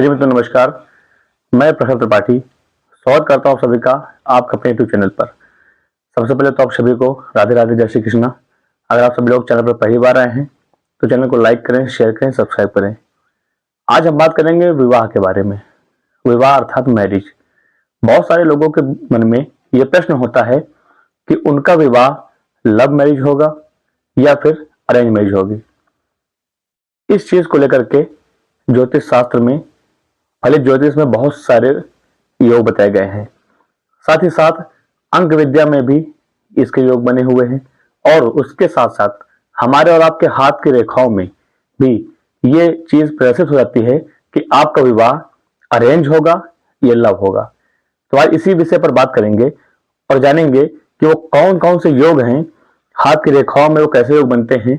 जी मित्रों नमस्कार। मैं प्रखर त्रिपाठी स्वागत करता हूँ सभी का आपके अपने यूट्यूब चैनल पर। सबसे पहले तो आप सभी को राधे राधे, जय श्री कृष्णा। अगर आप सभी लोग चैनल पर पहली बार आए हैं तो चैनल को लाइक करें, शेयर करें, सब्सक्राइब करें। आज हम बात करेंगे विवाह के बारे में। विवाह अर्थात मैरिज। बहुत सारे लोगों के मन में यह प्रश्न होता है कि उनका विवाह लव मैरिज होगा या फिर अरेंज मैरिज होगी। इस चीज को लेकर के ज्योतिष शास्त्र में, फलित ज्योतिष में बहुत सारे योग बताए गए हैं। साथ ही साथ अंक विद्या में भी इसके योग बने हुए हैं और उसके साथ साथ हमारे और आपके हाथ की रेखाओं में भी ये चीज प्रदर्शित हो जाती है कि आपका विवाह अरेंज होगा या लव होगा। तो आज इसी विषय पर बात करेंगे और जानेंगे कि वो कौन कौन से योग हैं, हाथ की रेखाओं में वो कैसे योग बनते हैं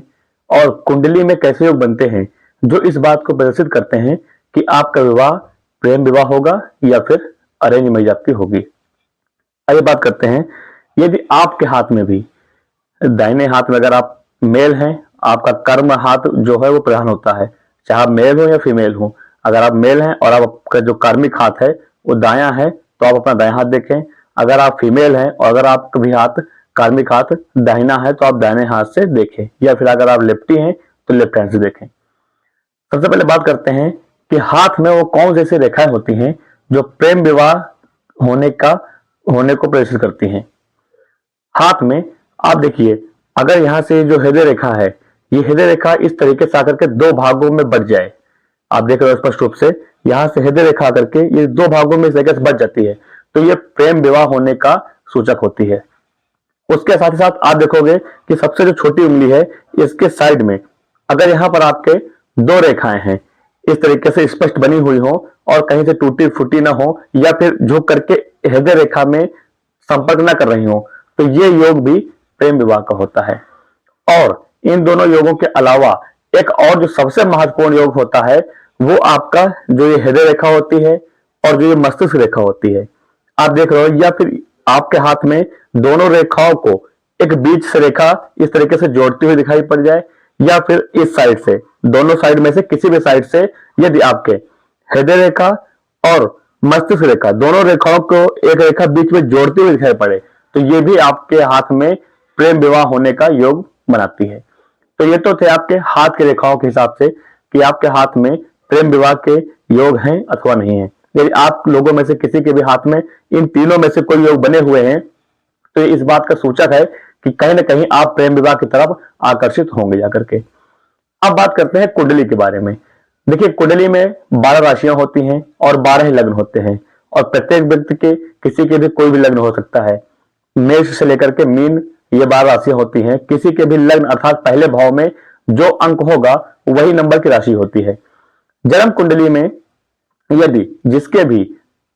और कुंडली में कैसे योग बनते हैं, जो इस बात को प्रदर्शित करते हैं कि आपका विवाह प्रेम विवाह होगा या फिर अरेंज मैरिज आपकी होगी। आइए बात करते हैं। यदि आपके हाथ में भी, दाहिने हाथ में अगर आप मेल हैं, आपका कर्म हाथ जो है वो प्रधान होता है, चाहे आप मेल हो या फीमेल हो। अगर आप मेल हैं और आपका जो कार्मिक हाथ है वो दायां है तो आप अपना दायां हाथ देखें। अगर आप फीमेल हैं और अगर आपका भी हाथ, कार्मिक हाथ दाहिना है तो आप दाहिने हाथ से देखें, या फिर अगर आप लेफ्टी हैं तो लेफ्ट हैंड से देखें। सबसे पहले बात करते हैं कि हाथ में वो कौन जैसी रेखाएं होती हैं जो प्रेम विवाह होने को प्रदर्शित करती हैं। हाथ में आप देखिए, अगर यहां से जो हृदय रेखा है, ये हृदय रेखा इस तरीके से आकर के दो भागों में बट जाए, आप देख रहे हो स्पष्ट रूप से, यहां से हृदय रेखा आकर के ये दो भागों में इस तरीके से बच जाती है, तो ये प्रेम विवाह होने का सूचक होती है। उसके साथ ही साथ आप देखोगे कि सबसे जो छोटी उंगली है इसके साइड में अगर यहां पर आपके दो रेखाएं हैं, इस तरीके से स्पष्ट बनी हुई हो और कहीं से टूटी फूटी ना हो या फिर झुक करके हृदय रेखा में संपर्क ना कर रही हो, तो ये योग भी प्रेम विवाह का होता है। और इन दोनों योगों के अलावा एक और जो सबसे महत्वपूर्ण योग होता है वो आपका जो ये हृदय रेखा होती है और जो ये मस्तिष्क रेखा होती है, आप देख रहे हो, या फिर आपके हाथ में दोनों रेखाओं को एक बीच से रेखा इस तरीके से जोड़ती हुई दिखाई पड़ जाए, या फिर इस साइड से, दोनों साइड में से किसी भी साइड से यदि आपके हृदय रेखा और मस्तिष्क रेखा दोनों रेखाओं को एक रेखा बीच में जोड़ती हुई दिखाई पड़े, तो ये भी आपके हाथ में प्रेम विवाह होने का योग बनाती है। तो ये तो थे आपके हाथ की रेखाओं के हिसाब से कि आपके हाथ में प्रेम विवाह के योग हैं अथवा नहीं है। यदि आप लोगों में से किसी के भी हाथ में इन तीनों में से कोई योग बने हुए हैं तो ये इस बात का सूचक है कि कहीं ना कहीं आप प्रेम विवाह की तरफ आकर्षित होंगे जाकर के। अब बात करते हैं कुंडली के बारे में। देखिए, कुंडली में 12 राशियां होती हैं और 12 ही लग्न होते हैं, और प्रत्येक व्यक्ति के किसी के भी कोई भी लग्न हो सकता है। मेष से लेकर के मीन, ये 12 राशियां होती हैं। किसी के भी लग्न अर्थात पहले भाव में जो अंक होगा वही नंबर की राशि होती है। जन्म कुंडली में यदि जिसके भी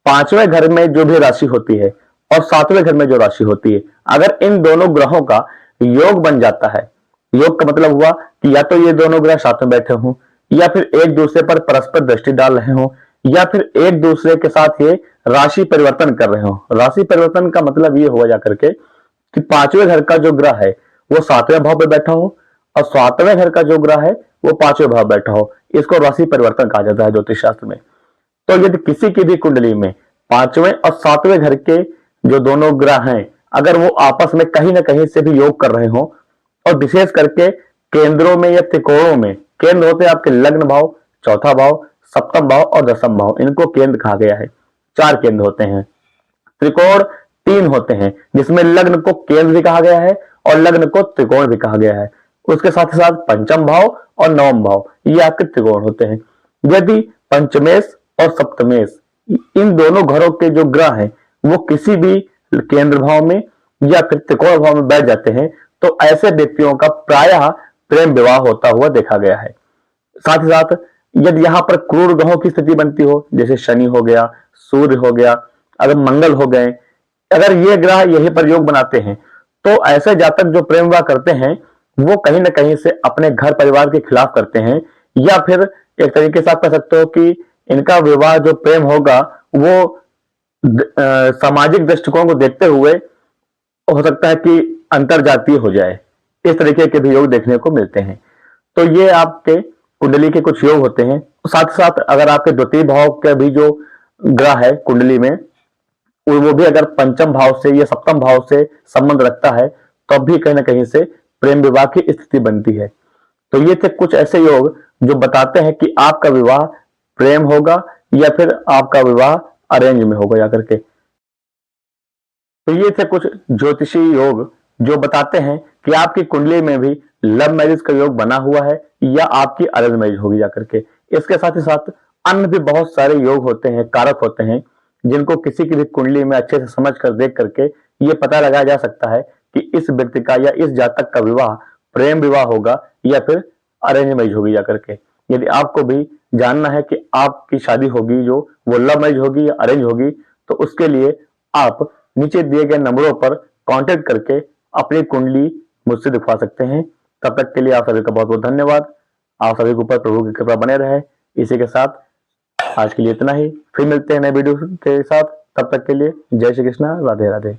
5वें घर में जो भी राशि होती है और 7वें घर में जो राशि होती है, अगर इन दोनों ग्रहों का योग बन जाता है, योग का मतलब हुआ कि या तो ये दोनों ग्रह साथ में बैठे हों, या फिर एक दूसरे पर परस्पर दृष्टि डाल रहे हों, या फिर एक दूसरे के साथ ये राशि परिवर्तन कर रहे हों। राशि परिवर्तन का मतलब ये हुआ जाकर के कि 5वें घर का जो ग्रह है वो 7वें भाव पे बैठा हो और 7वें घर का जो ग्रह है वो 5वें भाव बैठा हो, इसको राशि परिवर्तन कहा जाता है ज्योतिष शास्त्र में। तो यदि किसी की भी कुंडली में 5वें और 7वें घर के जो दोनों ग्रह हैं, अगर वो आपस में कहीं ना कहीं से भी योग कर रहे हो, और विशेष करके केंद्रों में या त्रिकोणों में, केंद्र होते हैं आपके लग्न भाव, चौथा भाव, सप्तम भाव और दसम भाव, इनको केंद्र कहा गया है। 4 केंद्र होते हैं। त्रिकोण 3 होते हैं, जिसमें लग्न को केंद्र भी कहा गया है और लग्न को त्रिकोण भी कहा गया है। उसके साथ ही साथ पंचम भाव और नवम भाव, ये आपके त्रिकोण होते हैं। यदि पंचमेश और सप्तमेश, इन दोनों घरों के जो ग्रह हैं वो किसी भी केंद्र भाव में या फिर त्रिकोण भाव में बैठ जाते हैं, तो ऐसे व्यक्तियों का प्रायः प्रेम विवाह होता हुआ देखा गया है। साथ ही साथ यदि यहां पर क्रूर ग्रहों की स्थिति बनती हो, जैसे शनि हो गया, सूर्य हो गया, अगर मंगल हो गए, अगर ये ग्रह यही पर योग बनाते हैं, तो ऐसे जातक जो प्रेम विवाह करते हैं वो कहीं ना कहीं से अपने घर परिवार के खिलाफ करते हैं, या फिर एक तरीके से आप कह सकते हो कि इनका विवाह जो प्रेम होगा वो सामाजिक दृष्टिकोण को देखते हुए हो सकता है कि अंतर जातीय हो जाए। इस तरीके के भी योग देखने को मिलते हैं। तो ये आपके कुंडली के कुछ योग होते हैं। साथ ही साथ अगर आपके द्वितीय भाव के भी जो ग्रह है कुंडली में, वो भी अगर पंचम भाव से या सप्तम भाव से संबंध रखता है, तब भी कहीं ना कहीं से प्रेम विवाह की स्थिति बनती है। तो ये थे कुछ ऐसे योग जो बताते हैं कि आपका विवाह प्रेम होगा या फिर आपका विवाह अरेंज में होगा या करके। तो ये थे कुछ ज्योतिषी योग जो बताते हैं कि आपकी कुंडली में भी लव मैरिज का योग बना हुआ है या आपकी अरेंज मैरिज होगी जाकर के। इसके साथ ही साथ अन्य भी बहुत सारे योग होते हैं, कारक होते हैं, जिनको किसी की भी कुंडली में अच्छे से समझ कर देख करके ये पता लगाया जा सकता है कि इस व्यक्ति का या इस जातक का विवाह प्रेम विवाह होगा या फिर अरेंज मैरिज होगी जा करके। यदि आपको भी जानना है कि आपकी शादी होगी जो वो लव मैरिज होगी या अरेंज होगी, तो उसके लिए आप नीचे दिए गए नंबरों पर कांटेक्ट करके अपनी कुंडली मुझसे दिखवा सकते हैं। तब तक के लिए आप सभी का बहुत बहुत धन्यवाद। आप सभी के ऊपर प्रभु की कृपा बने रहे। इसी के साथ आज के लिए इतना ही, फिर मिलते हैं नए वीडियो के साथ। तब तक के लिए जय श्री कृष्णा, राधे राधे।